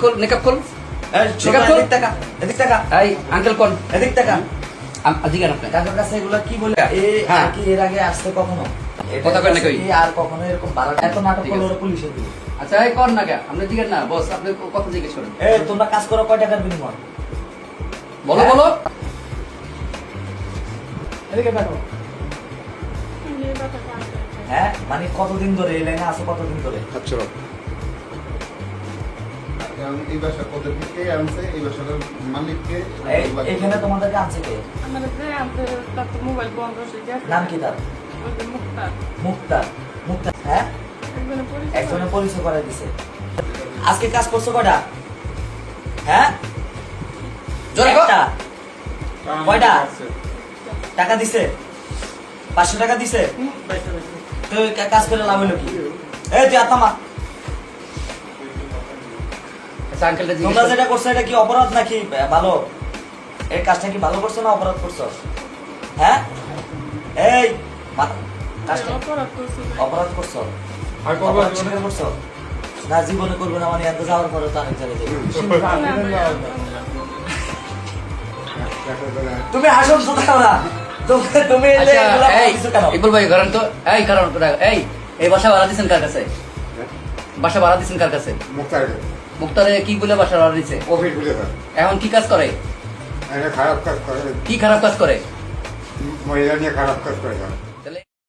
Call makeup call এই ছোট এদিক টাকা এদিক টাকা এই আঙ্কেল কোন এদিক টাকা আজিকে আপনি কাকার কাছে এগুলা কি বলে হ্যাঁ। কি এর আগে আসতে কখনো কথা কয় না কই? আর কখনো এরকম বাড়া এত নাটক করলে ওরা পুলিশে দিবে। আচ্ছা এই কোন না কে আপনি দিকেন না বস আপনি কথা জিজ্ঞেস করেন এই তোমরা কাজ করো কয় টাকার বিনিময়? বলো বলো এদিকে দেখো। হ্যাঁ মানে কতদিন ধরে এই লাইনে আছো কতদিন ধরে? আচ্ছা এই বাসা কত থেকে আনছে এই বাসার মালিককে এখানে তোমাদেরকে আনছে কে? মোবাইল বন্ধ নাম কি তার? মুক্তা মুক্তা হ্যাঁ একজনের পরিচয় করে দিছে। আজকে কাজ করছো কয়টা? হ্যাঁ জোরে কও। একটা। কয়টা টাকা দিছে? 500 টাকা দিছে? তো কাজ করে লাভ হলো কি? এই তুই আত্মা আচ্ছা আঙ্কেলটা জিজ্ঞেস তোমরা করেন। যেটা করছো এটা কি অপরাধ নাকি ভালো? এই কাজটা কি ভালো করছো না অপরাধ করছো? হ্যাঁ এই কাজটা অপরাধ করছো? অপরাধ স্বীকার করছো? না জীবনে করবে না মানে এত যাওয়ার পরে তো অনেক জায়গায় যাবে। তুমি আসল শোনাও না তুমি এলে আচ্ছা এগুলা এই বলছো কেন? ইকবাল ভাই কারণ তো এই কারণ এই বাসা ভাড়া দিছেন কার কাছে? বাসা ভাড়া দিছেন কার কাছে? মুক্তারকে মুক্তারে কি বলে বাসা ভাড়া দিছে? কোভিড বুঝে স্যার এখন কি কাজ করে? খারাপ কাজ করে কি খারাপ কাজ করে? মহিলা নিয়ে খারাপ কাজ করে স্যার